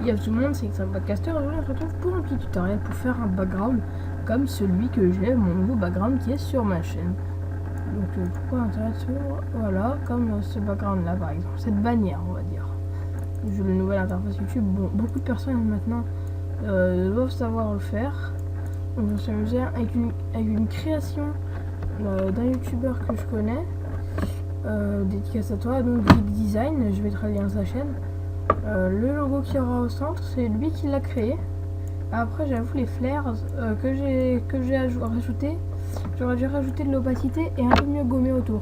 il y a tout le monde, c'est que c'est un podcaster. Et aujourd'hui on se retrouve pour un petit tutoriel pour faire un background comme celui que j'ai, mon nouveau background qui est sur ma chaîne. Donc pourquoi intéressant? Voilà, comme ce background là par exemple, cette bannière on va dire. J'ai le nouvel interface YouTube. Bon, beaucoup de personnes maintenant doivent savoir le faire. Donc je me suis amusé avec une création d'un youtubeur que je connais. Dédicace à toi, donc Geek Design, je vais te relier sa chaîne. Le logo qui aura au centre, c'est lui qui l'a créé. Après j'avoue les flares que j'ai rajouté, j'aurais dû rajouter de l'opacité et un peu mieux gommer autour.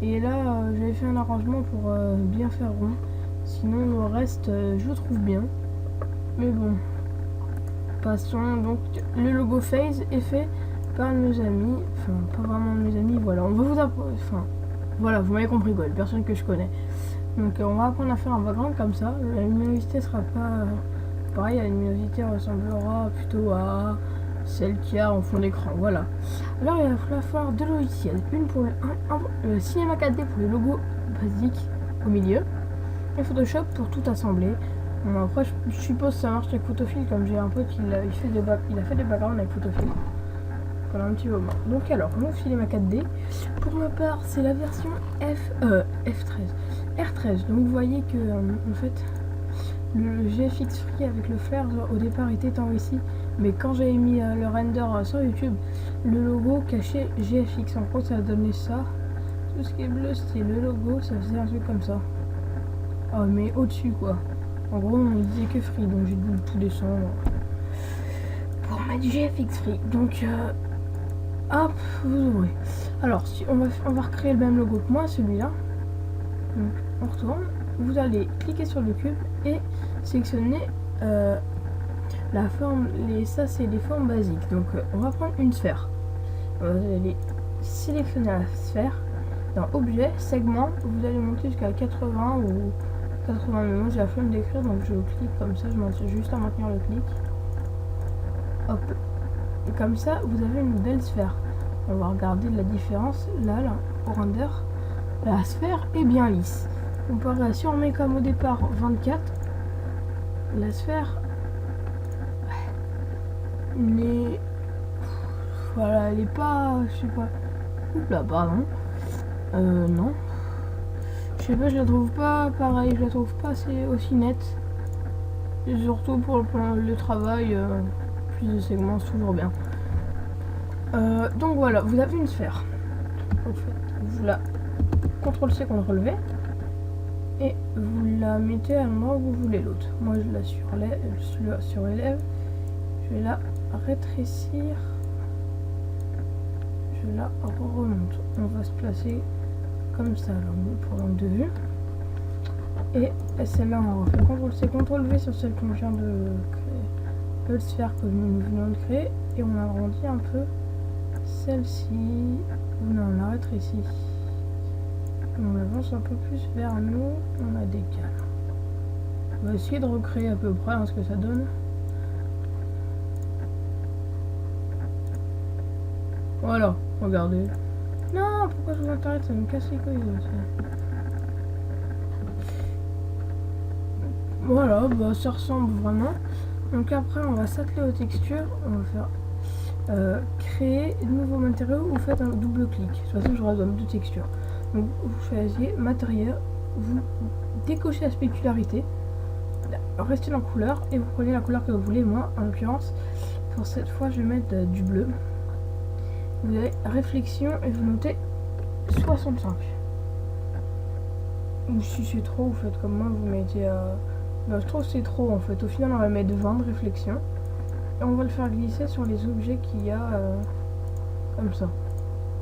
Et là j'avais fait un arrangement pour bien faire rond. Sinon le reste je le trouve bien. Mais bon. Passons, donc le logo Phase est fait par mes amis. Enfin pas vraiment mes amis, voilà. On va vous apprendre. Enfin voilà, vous m'avez compris quoi, les personnes que je connais. Donc on va apprendre à faire un background comme ça. La luminosité sera pas pareil, la luminosité ressemblera plutôt à celle qu'il y a en fond d'écran. Voilà. Alors il va falloir deux logiciels. Une pour le Cinema 4D pour le logo basique au milieu. Et Photoshop pour tout assembler. Bon, après je suppose que ça marche avec Photofill, comme j'ai un pote il a fait des backgrounds avec Photofill pendant un petit moment. Donc alors, mon Cinema 4D, pour ma part c'est la version R13. Donc vous voyez que en fait le GFX Free avec le flare au départ était en ici, mais quand j'ai mis le render sur YouTube, le logo cachait GFX. En gros ça a donné ça. Tout ce qui est bleu c'était le logo, ça faisait un truc comme ça. Oh mais au-dessus quoi. En gros on disait que Free, donc j'ai dû tout descendre pour mettre GFX Free. Donc hop, vous ouvrez. Alors si on va recréer le même logo que moi, celui-là. Donc on retourne, vous allez cliquer sur le cube et sélectionner la forme, ça c'est les formes basiques. Donc on va prendre une sphère. Vous allez sélectionner la sphère. Dans objet, segment, vous allez monter jusqu'à 80 ou 80 mm. J'ai la flemme d'écrire donc je clique comme ça, je monte juste à maintenir le clic. Hop. Et comme ça, vous avez une belle sphère. On va regarder la différence. Là, au render, la sphère est bien lisse. Comparé, si on met comme au départ 24, la sphère, voilà, elle est pas, je sais pas. Oups là, pardon. Non. Je sais pas, je la trouve pas pareil, je la trouve pas aussi nette. Et surtout pour le travail, plus de segments, c'est toujours bien. Donc voilà, vous avez une sphère. En fait, vous la CTRL-C, CTRL-V. Et vous la mettez à l'endroit où vous voulez l'autre. Moi je la surélève. Je vais la rétrécir. Je la remonte. On va se placer comme ça pour l'angle de vue. Et celle-là on refait CTRL-C, CTRL-V sur celle qu'on vient de créer. L'autre sphère que nous venons de créer. Et on agrandit un peu celle-ci. Non, on la rétrécit. On avance un peu plus vers nous, on la décale. On va essayer de recréer à peu près ce que ça donne. Voilà, regardez. Non, pourquoi je vous internet, ça me casse les couilles aussi. Voilà, bah ça ressemble vraiment. Donc après on va s'atteler aux textures, on va faire créer de nouveaux matériaux, vous faites un double clic. De toute façon je redonne deux textures. Donc vous choisissez matériel, vous décochez la spécularité, restez dans couleur et vous prenez la couleur que vous voulez. Moi en l'occurrence pour cette fois je vais mettre du bleu. Vous avez réflexion et vous notez 65. Ou si c'est trop vous faites comme moi, vous mettez non, je trouve que c'est trop en fait. Au final on va mettre 20 de réflexion et on va le faire glisser sur les objets qu'il y a comme ça.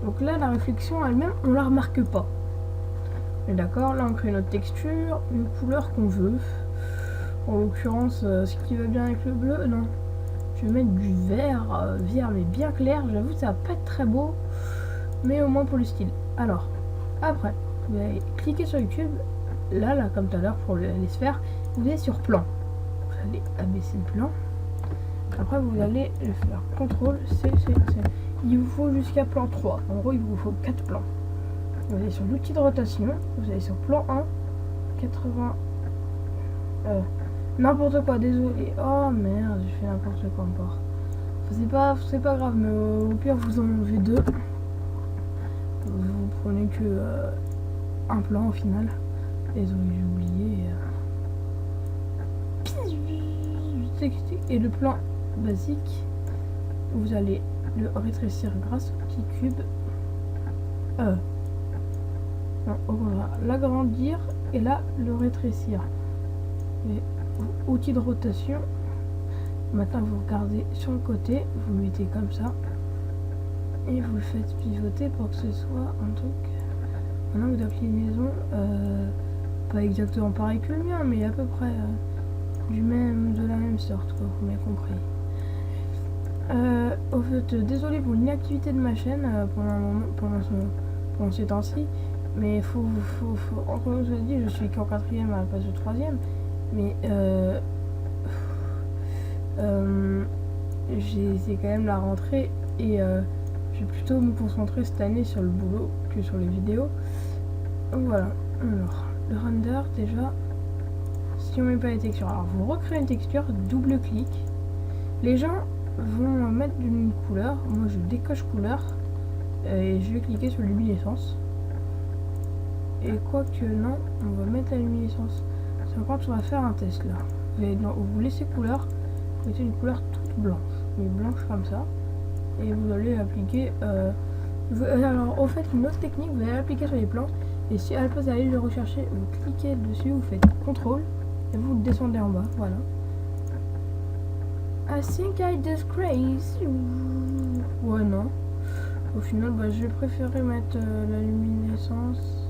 Donc là la réflexion elle-même on la remarque pas. Mais d'accord, là on crée notre texture, une couleur qu'on veut. En l'occurrence ce qui va bien avec le bleu, non. Je vais mettre du vert, mais bien clair. J'avoue ça va pas être très beau, mais au moins pour le style. Alors après vous allez cliquer sur YouTube. Là comme tout à l'heure pour les sphères, vous allez sur plan. Vous allez abaisser le plan. Après vous allez le faire CTRL-C. Il vous faut jusqu'à plan 3. En gros il vous faut 4 plans. Vous allez sur l'outil de rotation. Vous allez sur plan 1, 80. N'importe quoi, désolé. Oh merde, j'ai fait n'importe quoi encore. C'est pas grave, mais au pire vous en enlevez 2. Vous prenez que un plan au final. Désolé, j'ai oublié. Et le plan basique, vous allez le rétrécir grâce au petit cube. Non, au contraire, l'agrandir et là le rétrécir. Et outil de rotation. Maintenant vous regardez sur le côté, vous le mettez comme ça et vous le faites pivoter pour que ce soit un truc, un angle d'inclinaison pas exactement pareil que le mien, mais à peu près de la même sorte, quoi, vous m'avez compris. Au fait, désolé pour l'inactivité de ma chaîne pendant ces temps-ci, mais faut encore une fois dit, je suis qu'en 4ème à la place de 3ème, mais c'est quand même la rentrée et je vais plutôt me concentrer cette année sur le boulot que sur les vidéos. Donc voilà. Alors le render, déjà, si on met pas les textures, alors vous recréez une texture, double clic, les gens vont mettre une couleur, moi je décoche couleur et je vais cliquer sur luminescence, et quoique non, on va mettre la luminescence. C'est quand on va faire un test là, vous laissez couleur, vous mettez une couleur toute blanche, mais blanche comme ça, et vous allez appliquer alors au fait une autre technique, vous allez l'appliquer sur les plans, et si à la place d'aller le rechercher, vous cliquez dessus, vous faites CTRL et vous descendez en bas, voilà. I think I disgrace you. Ouais, non. Au final, bah, je vais préférer mettre la luminescence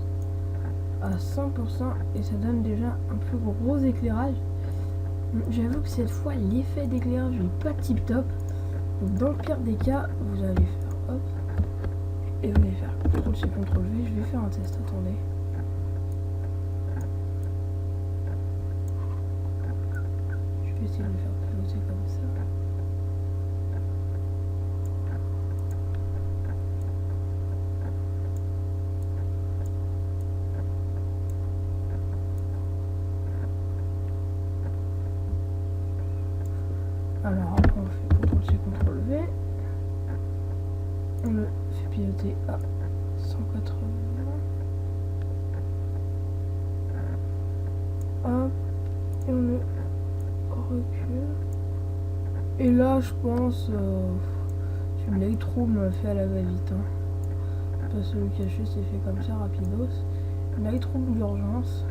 à 100% et ça donne déjà un plus gros éclairage. J'avoue que cette fois, l'effet d'éclairage n'est pas tip top. Donc, dans le pire des cas, vous allez faire hop et vous allez faire CTRL-C, CTRL-V. Je vais faire un test, attendez. Je vais essayer de le faire pivoter comme ça. Alors après on fait CTRL-C, CTRL-V. On le fait pivoter à 180. Hop. Et on le recule. Et là je pense je me Lightroom fait à la va-vite. Parce que le caché c'est fait comme ça rapidos. Lightroom d'urgence.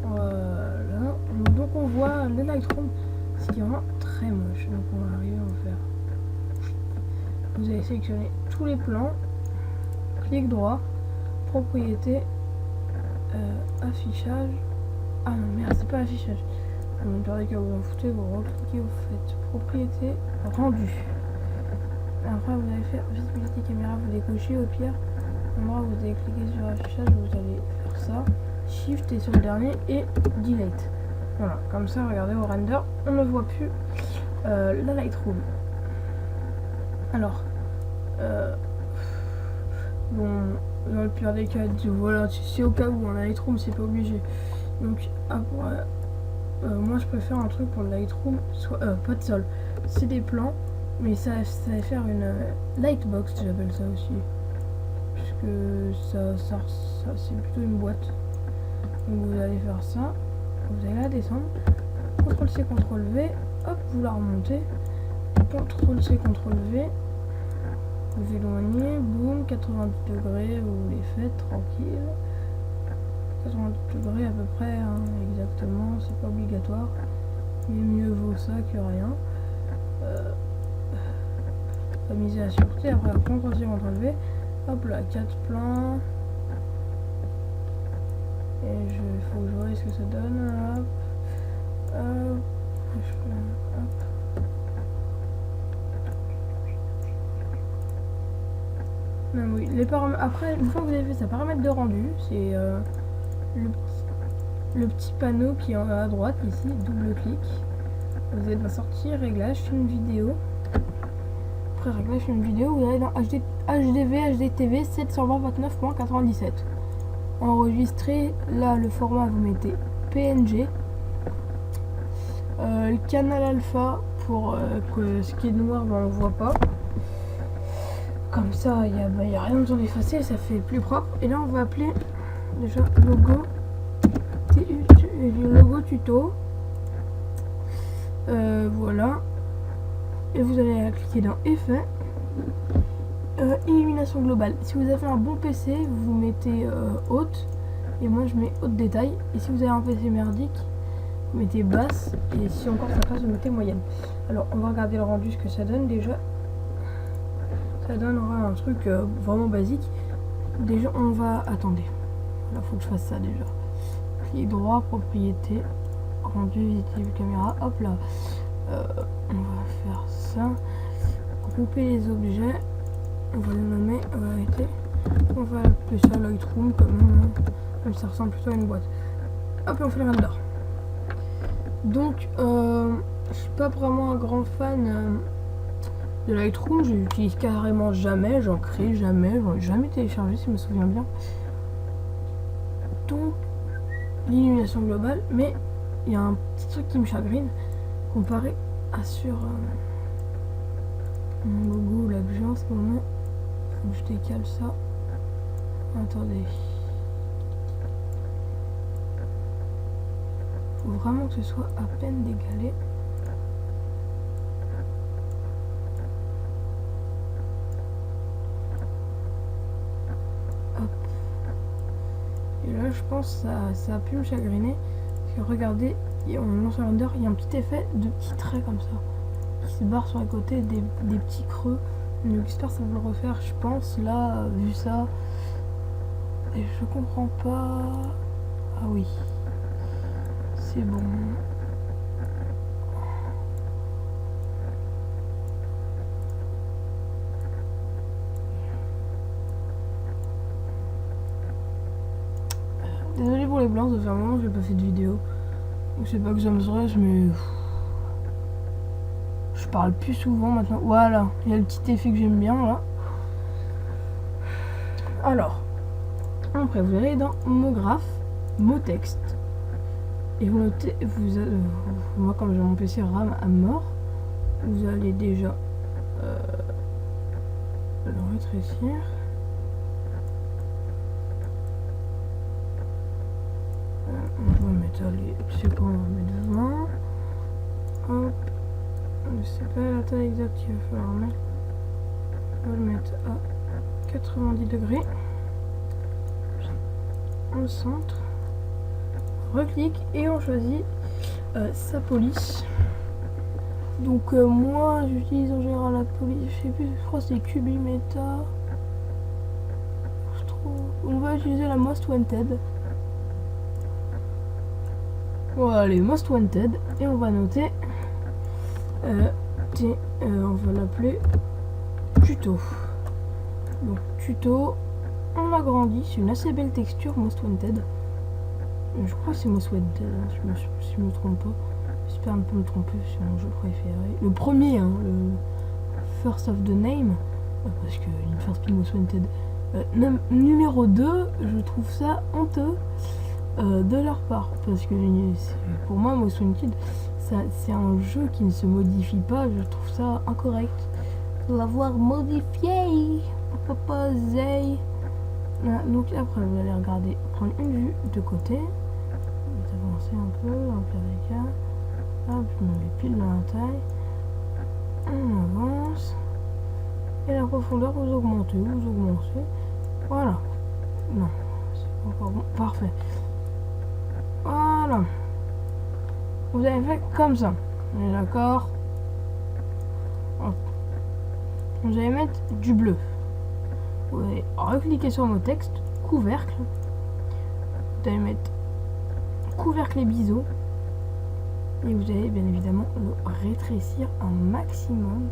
Voilà. Donc on voit le Lightroom, ce qui est vraiment très moche. Donc on va arriver à en faire. Vous allez sélectionner tous les plans, clic droit, propriété, affichage. Ah non merde, c'est pas affichage. Vous perdez que vous en foutez, vous recliquez, vous faites propriété, rendu. Après vous allez faire visibilité caméra, vous décochez au pire. Endroit où vous allez cliquer sur affichage, vous allez faire ça. Shift et sur le dernier et delete. Voilà, comme ça, regardez au render, on ne voit plus la Lightroom. Alors, bon, dans le pire des cas, voilà, c'est au cas où on a Lightroom, c'est pas obligé. Donc après, moi je préfère un truc pour le Lightroom, soit pas de sol, c'est des plans, mais ça va faire une lightbox, j'appelle ça aussi, puisque ça c'est plutôt une boîte. Donc vous allez faire ça, vous allez la descendre, CTRL-C, CTRL-V, hop, vous la remontez, CTRL-C, CTRL-V, vous éloignez, boum, 90 degrés, vous les faites tranquille, 90 degrés à peu près, hein, exactement, c'est pas obligatoire, mais mieux vaut ça que rien. Pas miser la sûreté, après CTRL-C, CTRL-V, hop là, 4 plans. Et faut que je vois ce que ça donne. Hop. Hop. Hop. Non, oui, les paramètres. Après, une fois que vous avez fait ça, paramètres de rendu, c'est le petit panneau qui est à droite ici, double clic. Vous allez dans sortir, réglage, film vidéo. Après réglage film vidéo, vous allez dans HDV, HDTV 720-29.97. Enregistrer, là le format vous mettez PNG le canal alpha pour que ce qui est noir, ben, on voit pas. Comme ça, il y a rien besoin d'effacer, ça fait plus propre. Et là, on va appeler déjà logo tuto. Voilà. Et vous allez cliquer dans effet. Illumination globale. Si vous avez un bon PC, vous mettez haute. Et moi, je mets haute détail. Et si vous avez un PC merdique, vous mettez basse. Et si encore ça passe, vous mettez moyenne. Alors, on va regarder le rendu, ce que ça donne déjà. Ça donnera un truc vraiment basique. Déjà, on va... Attendez. Là, faut que je fasse ça déjà. Clic droit, propriété. Rendu, visible, caméra. Hop là. On va faire ça. Grouper les objets. On va le nommer. On va arrêter. On va appeler ça Lightroom quand même. Même ça ressemble plutôt à une boîte. Hop, et on fait le render. Donc, je suis pas vraiment un grand fan de Lightroom. Je l'utilise carrément jamais. J'en crée jamais. J'en ai jamais téléchargé si je me souviens bien. Donc, l'illumination globale. Mais il y a un petit truc qui me chagrine comparé à sur mon logo là que j'ai en ce moment. Faut que je décale ça. Attendez. Faut vraiment que ce soit à peine décalé. Hop. Et là je pense que ça a pu me chagriner. Parce que regardez, on lance le render, il y a un petit effet de petits traits comme ça. Qui se barrent sur les côtés, des petits creux. Donc j'espère que ça va le refaire, je pense. Là, vu ça. Et je comprends pas. Ah oui. C'est bon. Désolé pour les blancs, ça fait un moment que j'ai pas fait de vidéo. Je sais pas que ça me stresse, mais je parle plus souvent maintenant. Voilà, il y a le petit effet que j'aime bien là. Alors, après vous allez dans mot graphe, mot texte. Et vous notez, moi comme j'ai mon PC RAM à mort, vous allez déjà le rétrécir. On va mettre les, c'est quoi, on va mettre 20. Hop, je sais pas la taille exacte qu'il va falloir mettre. On va le mettre à 90 degrés. On centre. Reclique et on choisit sa police. Donc moi j'utilise en général la police, je sais plus, je crois que c'est Cubimeta. On va utiliser la Most Wanted. Voilà les Most Wanted et on va noter on va l'appeler tuto. Donc tuto, on agrandit, c'est une assez belle texture Most Wanted. Je crois que c'est Most Wanted, hein, si je me trompe pas. J'espère ne pas me tromper, c'est mon jeu préféré. Le premier, hein, le First of the Name, parce que Need for Speed Most Wanted. Numéro 2, je trouve ça honteux de leur part, parce que pour moi Most Wanted, c'est un jeu qui ne se modifie pas, je trouve ça incorrect. L'avoir modifié, papa Zay. Voilà, donc après vous allez regarder, prendre une vue de côté, vous avancer un peu, hop avec ça, hop, je me mets pile dans la taille, on avance, et la profondeur vous augmentez, voilà, non, c'est encore bon, parfait, voilà, vous avez fait comme ça, on est d'accord, vous allez mettre du bleu. Vous allez recliquer sur mot texte, couvercle. Vous allez mettre couvercle et biseau. Et vous allez bien évidemment le rétrécir un maximum.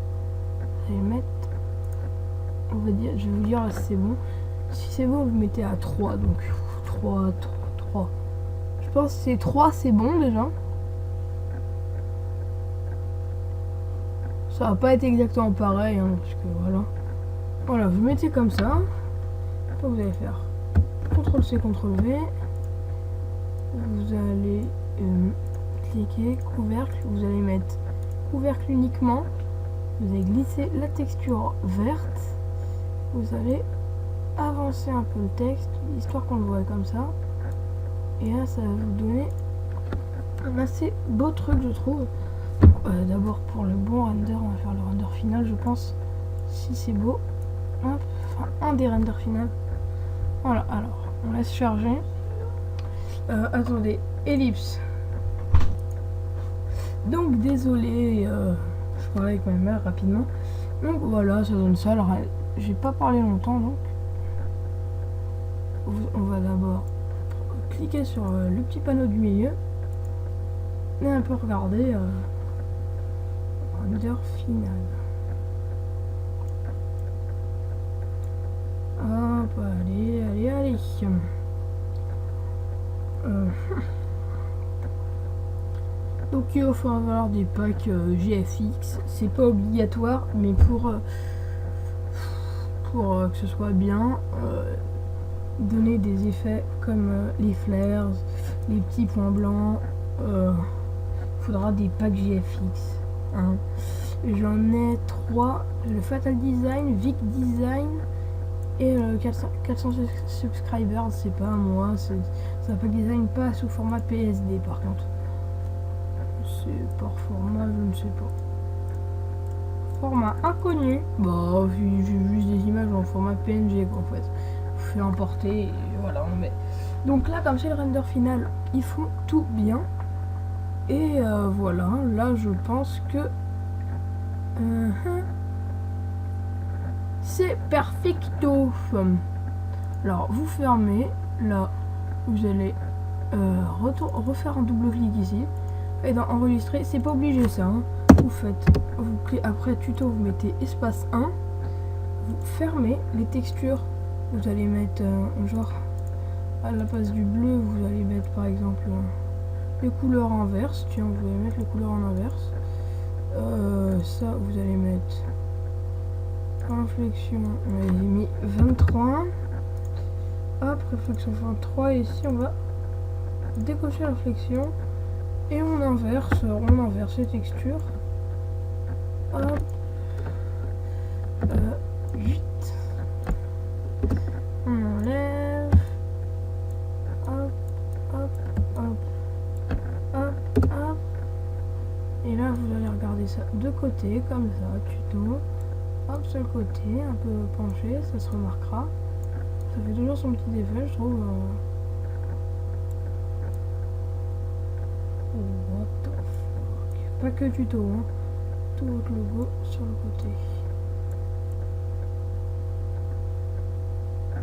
Vous allez mettre, on va dire, je vais vous dire si c'est bon. Si c'est bon, vous mettez à 3. Donc 3. Je pense que c'est 3, c'est bon déjà. Ça va pas être exactement pareil, hein, parce que voilà. Voilà, vous mettez comme ça. Après, vous allez faire CTRL-C, CTRL-V. Vous allez cliquer ok, couvercle, vous allez mettre couvercle uniquement, vous allez glisser la texture verte, vous allez avancer un peu le texte, histoire qu'on le voit comme ça, et là ça va vous donner un assez beau truc je trouve. D'abord pour le bon render, on va faire le render final je pense, si c'est beau. Hop, enfin un des renders finaux. Voilà, alors on laisse charger. Attendez, ellipse. Donc désolé, je parlais avec ma mère rapidement. Donc voilà, ça donne ça. Alors j'ai pas parlé longtemps donc. On va d'abord cliquer sur le petit panneau du milieu et un peu regarder render final. Hop, allez. Donc il va falloir des packs GFX, c'est pas obligatoire, mais pour que ce soit bien, donner des effets comme les flares, les petits points blancs, faudra des packs GFX. Hein. J'en ai 3, le Fatal Design, Vic Design et 400 subscribers, c'est pas moi, c'est un pack design pas sous format PSD par contre. C'est par format, je ne sais pas. Format inconnu. Bah, j'ai juste des images en format PNG en fait. Vous faites importer et voilà, on met. Donc là, comme c'est le render final, ils font tout bien. Et voilà, là je pense que c'est perfecto. Alors vous fermez, là vous allez refaire un double clic ici et dans enregistrer, c'est pas obligé ça, hein. Vous faites, vous cliquez après tuto, vous mettez espace 1, vous fermez les textures, vous allez mettre genre à la place du bleu, vous allez mettre par exemple les couleurs inverses, tiens vous allez mettre les couleurs en inverse, ça vous allez mettre réflexion, on a mis 23, hop, réflexion 23 et ici on va décocher la réflexion et on inverse les textures, hop, 8, on enlève, hop, et là vous allez regarder ça de côté comme ça, tuto, hop sur le côté, un peu penché, ça se remarquera, ça fait toujours son petit effet je trouve. What the fuck. Pas que tuto, hein. Tout votre logo sur le côté.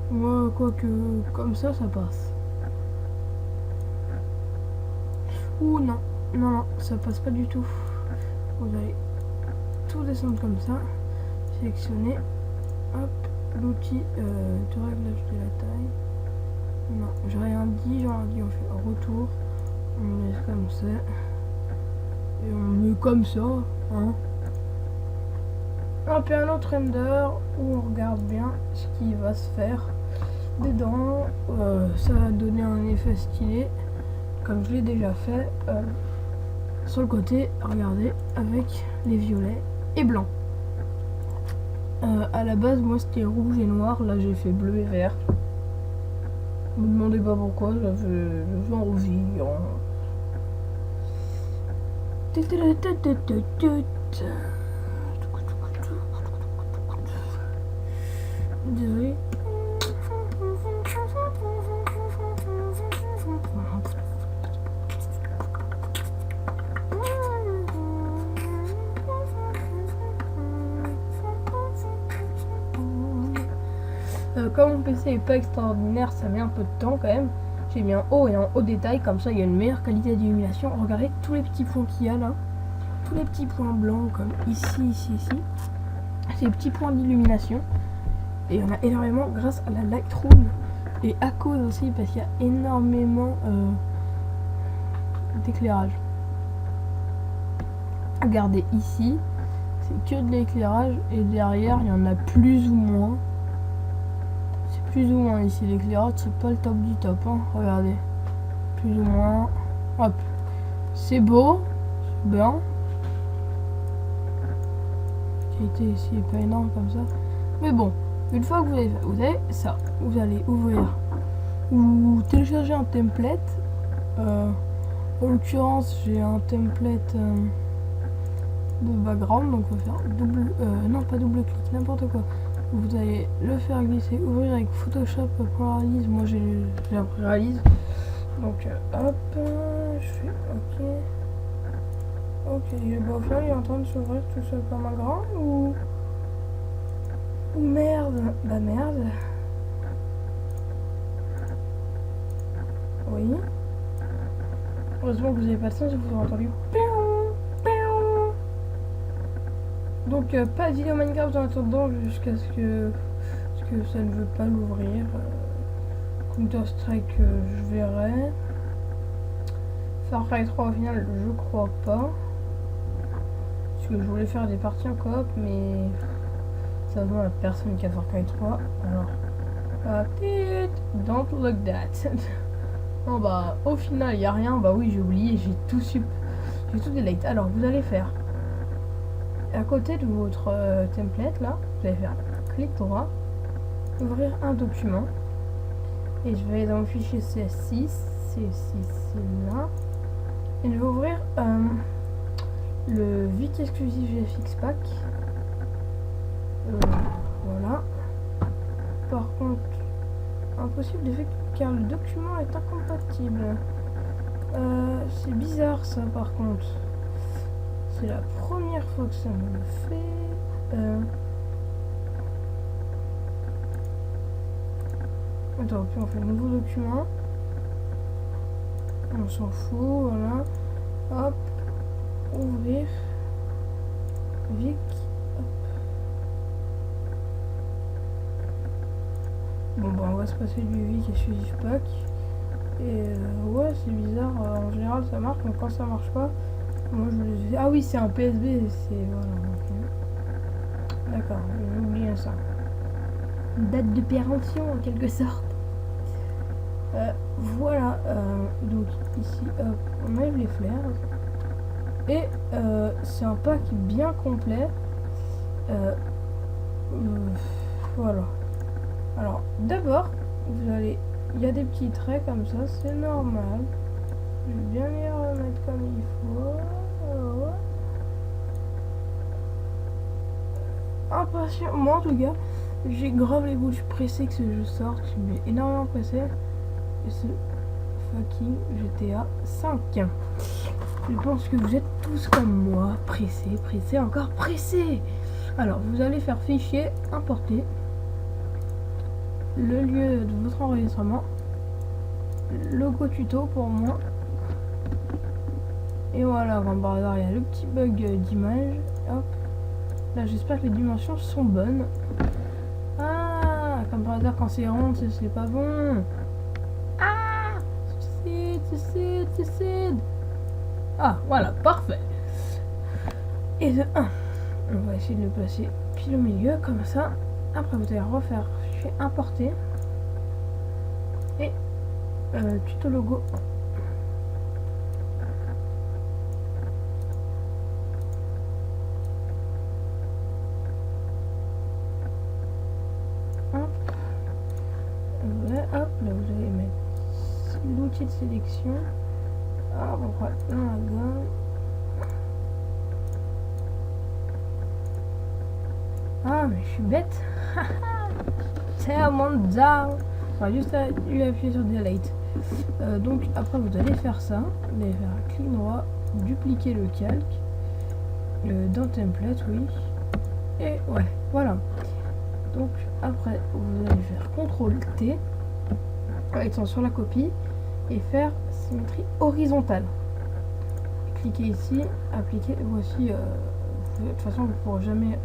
Moi, quoique, comme ça passe. Ouh, non, ça passe pas du tout. Vous allez tout descendre comme ça. Sélectionner. Hop, l'outil de réglage de la taille. Non, j'ai rien dit, on fait un retour. On laisse comme ça. Et on met comme ça, hein. Hop, et un autre render où on regarde bien ce qui va se faire dedans. Ça va donner un effet stylé, comme je l'ai déjà fait sur le côté, regardez, avec les violets et blancs. À la base, moi c'était rouge et noir, là j'ai fait bleu et vert. Ne me demandez pas pourquoi, je fais en rougi. Désolé. Comme mon PC est pas extraordinaire, ça met un peu de temps quand même. J'ai mis en haut et en haut détail, comme ça il y a une meilleure qualité d'illumination. Regardez tous les petits points qu'il y a là, tous les petits points blancs comme ici. Ces petits points d'illumination. Et il y en a énormément grâce à la Lightroom et à cause aussi parce qu'il y a énormément d'éclairage. Regardez ici, c'est que de l'éclairage et derrière il y en a plus ou moins. Plus ou moins ici, l'éclairage c'est pas le top du top, hein. Regardez, plus ou moins, hop, C'est beau, c'est bien. La qualité ici est pas énorme comme ça. Mais bon, une fois que vous avez ça, vous allez ouvrir ou télécharger un template. En l'occurrence, j'ai un template de background, donc on va faire double, non pas double clic, n'importe quoi. Vous allez le faire glisser, ouvrir avec Photoshop Réalise. Moi j'ai appris Réalise. Donc hop, je fais OK. Ok, au final il est en train de s'ouvrir tout seul comme un grand ou merde. Bah merde. Oui. Heureusement que vous n'avez pas de son, si vous avez entendu. Donc pas de vidéo Minecraft en attendant jusqu'à ce que ça ne veut pas l'ouvrir. Counter Strike je verrai. Far Cry 3 au final je crois pas. Parce que je voulais faire des parties en coop mais ça va à personne qui a Far Cry 3. Alors don't look that. Non bah au final il n'y a rien. Bah oui j'ai oublié, j'ai tout delete. Alors vous allez faire à côté de votre template là, vous allez faire clic droit, ouvrir un document et je vais aller dans le fichier CS6, c'est là et je vais ouvrir le Vite exclusif GFX Pack. Voilà. Par contre, impossible d'effet car le document est incompatible. C'est bizarre ça par contre. C'est la première fois que ça me le fait. Attends, puis on fait un nouveau document. On s'en fout, voilà. Hop. Ouvrir. Vic. Hop. Bon bah on va se passer du Vic exclusif pack. Et ouais c'est bizarre, en général ça marche, donc quand ça marche pas, moi je les... Ah oui c'est un PSB, c'est... Voilà, okay. D'accord, j'ai oublié ça. Date de péremption en quelque sorte. Voilà, donc ici hop, on enlève les flares. Et c'est un pack bien complet. Voilà. Alors d'abord, vous allez... Il y a des petits traits comme ça, c'est normal. Je vais bien les remettre comme il faut. Impatient. Moi en tout cas, j'ai grave les bouches pressées que ce jeu sorte. Je suis énormément pressé. Et ce fucking GTA 5. Je pense que vous êtes tous comme moi, pressés, encore pressés. Alors vous allez faire fichier, importer. Le lieu de votre enregistrement, logo tuto pour moi, et voilà, comme par hasard il y a le petit bug d'image, hop, là j'espère que les dimensions sont bonnes. Ah, comme par hasard quand c'est rond c'est pas bon. Ah, suicide. Ah voilà, parfait. Et de 1 on va essayer de le placer pile au milieu comme ça. Après vous allez refaire importer et tuto logo. Hop. Ouais, hop, là vous allez mettre l'outil de sélection. Ah, on va dans la gomme. Ah mais je suis bête. Tellement down. On va juste appuyer sur delete. Donc après vous allez faire ça, vous allez faire un clic droit, dupliquer le calque dans template, oui. Et ouais, voilà. Donc après vous allez faire CTRL T étant sur la copie et faire symétrie horizontale. Cliquez ici, appliquer, voici. De toute façon vous ne pourrez jamais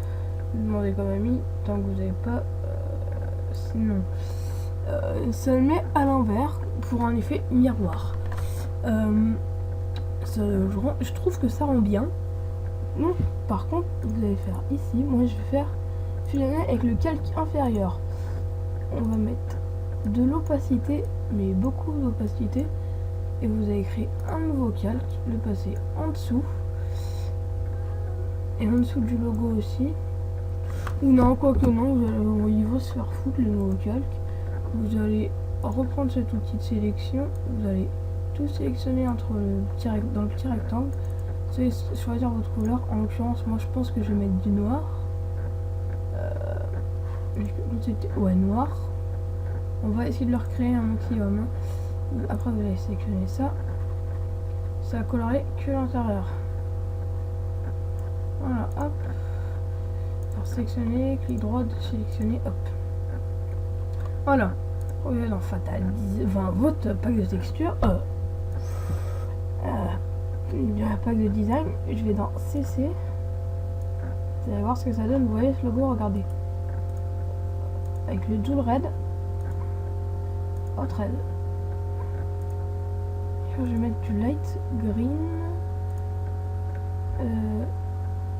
demander comme ami tant que vous n'avez pas sinon ça le met à l'envers pour un effet miroir. Je trouve que ça rend bien. Donc par contre vous allez faire ici, moi je vais faire fusionner avec le calque inférieur. On va mettre de l'opacité, mais beaucoup d'opacité, et vous allez créer un nouveau calque, le passer en dessous et en dessous du logo aussi. Ou non, quoique non, il va se faire foutre le nouveau calque. Vous allez reprendre cet outil de sélection, vous allez tout sélectionner entre dans le petit rectangle. Vous allez choisir votre couleur. En l'occurrence, moi je pense que je vais mettre du noir. Ouais, noir. On va essayer de leur créer un maximum. Après, vous allez sélectionner ça. Ça va colorer que l'intérieur. Voilà, hop. Alors, sélectionner, clic droit, de sélectionner, hop. Voilà. Regardez dans Fatal, enfin, votre pack de texture. Pack de design. Je vais dans CC. Vous allez voir ce que ça donne. Vous voyez ce logo, regardez. Avec le Joule Red. Hot Red. Je vais mettre du Light Green.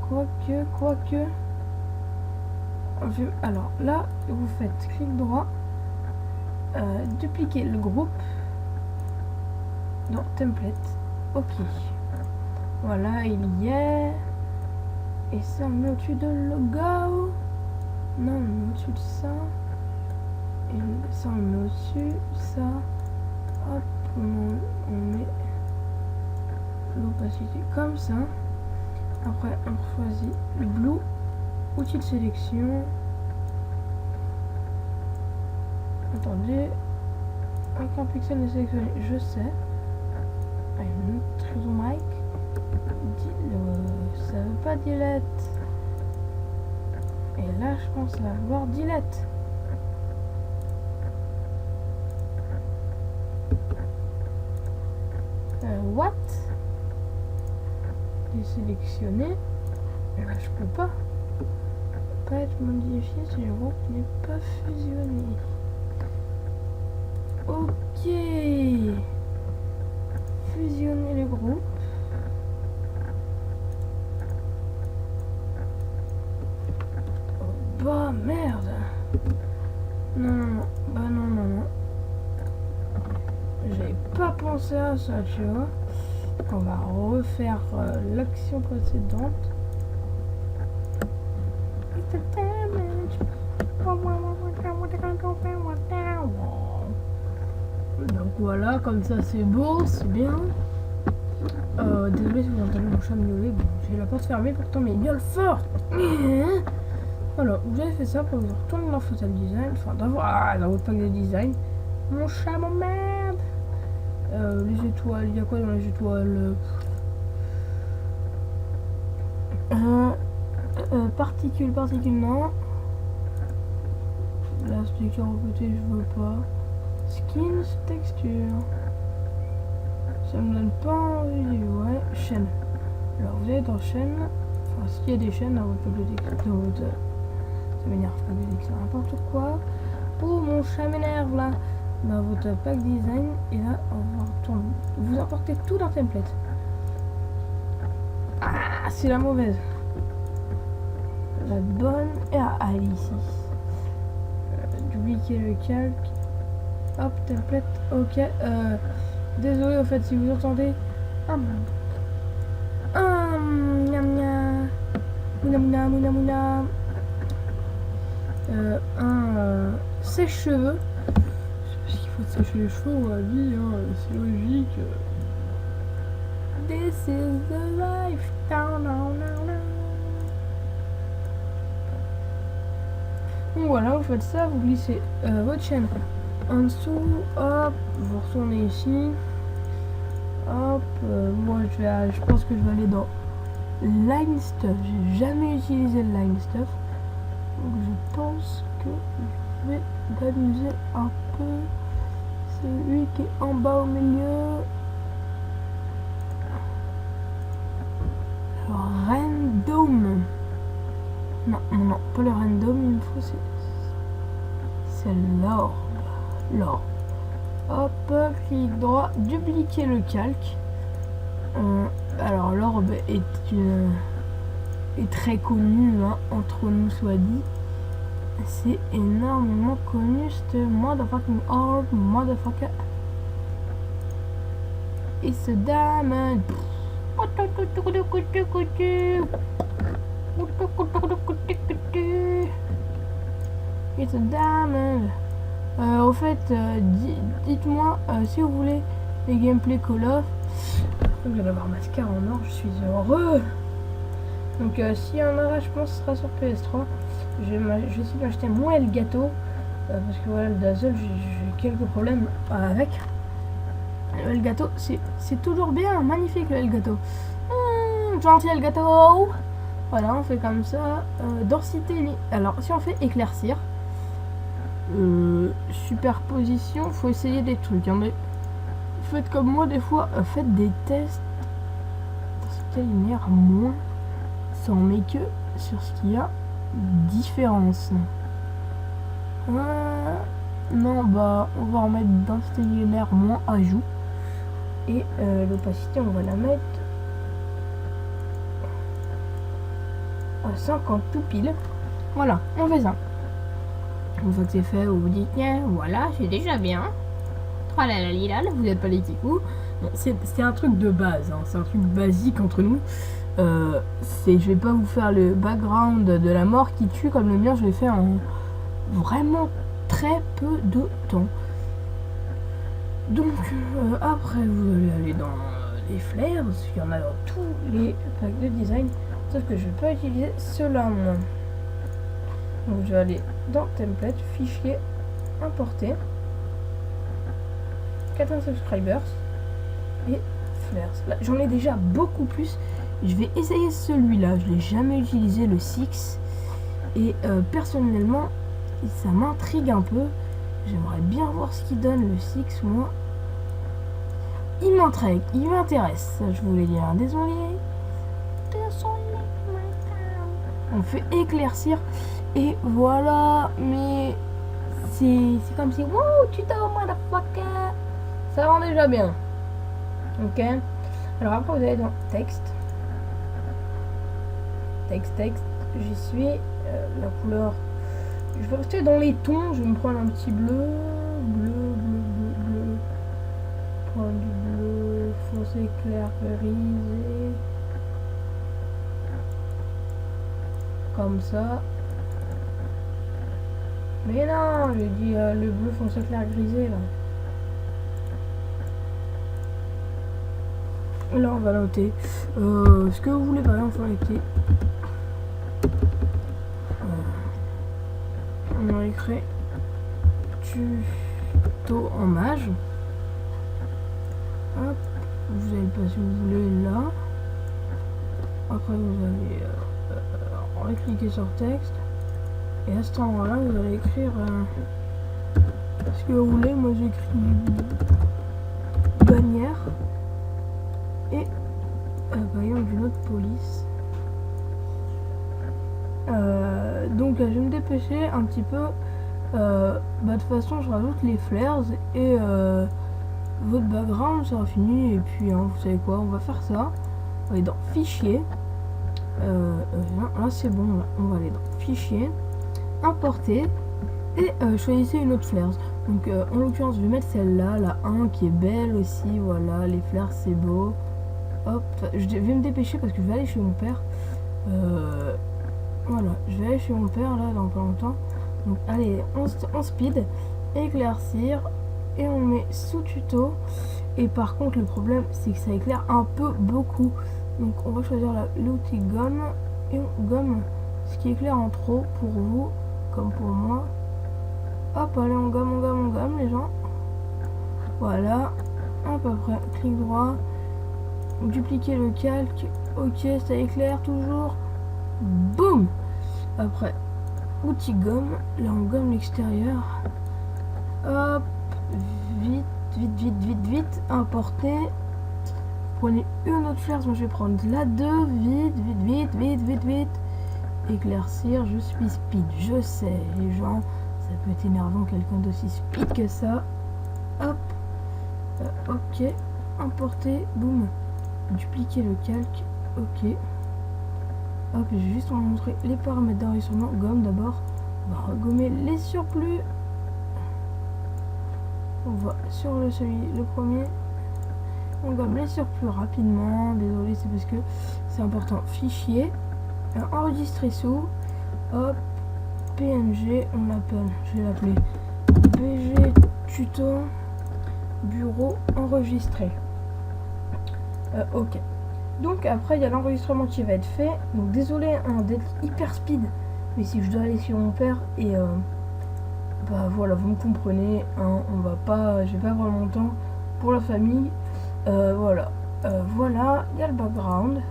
Quoique. Alors là, vous faites clic droit. Dupliquer le groupe. Dans Template. Ok. Voilà, il y est. Et ça, on met au-dessus de logo. Non, on met au-dessus de ça. Et ça, on met au-dessus. Ça. Hop, on met l'opacité comme ça. Après, on choisit le blue. Outil de sélection. Attendez. Avec un pixel de sélectionner, je sais. Très mic. Ça veut pas delete. Et là, je pense à voir delete. What? Désélectionner. Là, je peux pas. Pas être modifié si le groupe n'est pas fusionné. Ok. Fusionner le groupe. Oh, bah merde. Non. Bah non. J'avais pas pensé à ça, tu vois. On va refaire l'action précédente. Donc voilà, comme ça c'est beau, c'est bien. Désolé si vous entendez mon chat miauler. Bon, j'ai la porte fermée pourtant, mais il miaule fort. Voilà, vous avez fait ça pour vous retourner dans Fatal Design, enfin dans votre pack de design. Mon chat m'emmerde. Les étoiles, il y a quoi dans les étoiles? Particules, non. La sticker au côté, je veux pas. Skins, texture. Ça me donne pas envie. Ouais, chaîne. Alors vous êtes dans chaîne. Enfin, s'il y a des chaînes dans votre pack de texture. Ça m'énerve pas de dire que c'est n'importe quoi. Oh, mon chat m'énerve là. Dans votre pack design. Et là, on va retourner. Vous importez tout dans template. Ah, c'est la mauvaise. La bonne. Et elle est ici. Dupliquer le calque. Hop, template. Ok. Désolé au fait si vous entendez. Mouna. Sèche-cheveux. Parce qu'il faut sécher les cheveux, on l'a dit, hein, c'est logique. This is the life. Donc voilà, vous faites ça, vous glissez votre chaîne en dessous, hop, vous retournez ici, hop, moi je pense que je vais aller dans Line Stuff, j'ai jamais utilisé le Line Stuff, donc je pense que je vais m'amuser un peu, c'est lui qui est en bas au milieu, le random, non, pas le random, il me faut c'est l'orbe. Hop, clic droit, dupliquer le calque. Alors l'orbe est très connu, hein, entre nous soit dit. C'est énormément connu, ce motherfucking orb, motherfucker. It's a diamond. It's a diamond. Au fait, dites-moi si vous voulez les gameplays Call of. Je vais avoir ma scar en or, je suis heureux. Donc s'il y en a, je pense que ce sera sur PS3. Je vais essayer d'acheter moins le gâteau. Parce que voilà, le Dazzle, j'ai quelques problèmes avec. Le gâteau, c'est toujours bien, magnifique le gâteau. Gentil le gâteau. Voilà, on fait comme ça. Densité, alors si on fait éclaircir, superposition, faut essayer des trucs. Hein, mais faites comme moi des fois, faites des tests. Densité linéaire moins, ça en met que sur ce qu'il y a différence. Non, bah on va en mettre densité linéaire moins ajout. Et l'opacité, on va la mettre à 50 tout pile. Voilà, on fait ça. Une fois que c'est fait, vous vous dites, tiens, voilà, c'est déjà bien. Tralalala, vous n'êtes pas les kikous. Bon, c'est un truc de base, hein, c'est un truc basique entre nous. Je vais pas vous faire le background de la mort qui tue comme le mien, je l'ai fait en vraiment très peu de temps. Donc après vous allez aller dans les flares, il y en a dans tous les packs de design, sauf que je ne vais pas utiliser cela moi. Donc je vais aller dans template, fichier, importer, 4 subscribers et flares. J'en ai déjà beaucoup plus. Je vais essayer celui-là, je l'ai jamais utilisé, le 6, et personnellement ça m'intrigue un peu. J'aimerais bien voir ce qu'il donne le 6, moi. Il m'intrigue, il m'intéresse, je voulais dire. Désolé. On fait éclaircir. Et voilà, mais c'est comme si, wow, tu t'as motherfucker. Ça rend déjà bien. Ok. Alors après, vous allez dans texte. Texte. J'y suis. La couleur. Je vais rester dans les tons. Je vais me prendre un petit bleu. Bleu. Prendre du bleu foncé clair grisé. Comme ça. Mais non, j'ai dit le bleu foncé clair grisé là. Là on va noter ce que vous voulez par exemple avec on va écrire tuto en mage. Hop, vous allez passer vous voulez là. Après vous allez cliquer sur texte. Et à cet endroit là vous allez écrire ce que vous voulez. Moi j'écris bannière et par exemple d'une autre police. Donc je vais me dépêcher un petit peu. De toute façon je rajoute les flares et votre background sera fini. Et puis vous savez quoi, on va faire ça. On va aller dans fichier. Là c'est bon, là. On va aller dans fichier, importer et choisissez une autre flares. Donc en l'occurrence je vais mettre celle-là, la 1 qui est belle aussi. Voilà, les flares c'est beau. Hop, je vais me dépêcher parce que je vais aller chez mon père. Voilà, je vais aller chez mon père là dans pas longtemps. Donc allez, on speed, éclaircir et on met sous tuto. Et par contre le problème c'est que ça éclaire un peu beaucoup. Donc on va choisir l'outil gomme et on gomme ce qui éclaire en trop pour vous comme pour moi. Hop, allez on gomme les gens. Voilà, hop après clic droit, dupliquer le calque, ok ça éclaire toujours. Boum. Après outil gomme, là on gomme l'extérieur. Hop, vite, importer. Prenez une autre flares, moi je vais prendre la 2, vite. Éclaircir, je suis speed, je sais, les gens, ça peut être énervant quelqu'un d'aussi speed que ça. Hop, ok, importer, boum, dupliquer le calque, ok. Hop, je vais juste vous montrer les paramètres d'enregistrement. Gomme d'abord. On va regommer les surplus. On va sur le premier. On va me laisser plus rapidement. Désolé, c'est parce que c'est important. Fichier, enregistrer sous, hop, PNG, on l'appelle, je vais l'appeler BG tuto bureau enregistré. Ok. Donc après il y a l'enregistrement qui va être fait. Donc désolé d'être hyper speed, mais si je dois aller sur mon père et bah voilà, vous me comprenez, hein, je vais pas avoir mon temps pour la famille. Voilà, il y a le background,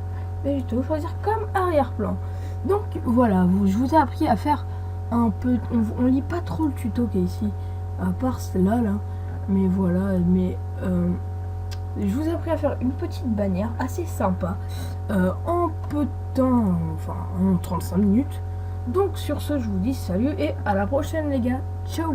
mais je vais choisir comme arrière-plan. Donc voilà, je vous ai appris à faire un peu, on lit pas trop le tuto qui est ici, à part celle-là, là, mais voilà, je vous ai appris à faire une petite bannière assez sympa, en peu de temps, enfin en 35 minutes. Donc sur ce, je vous dis salut et à la prochaine les gars, ciao.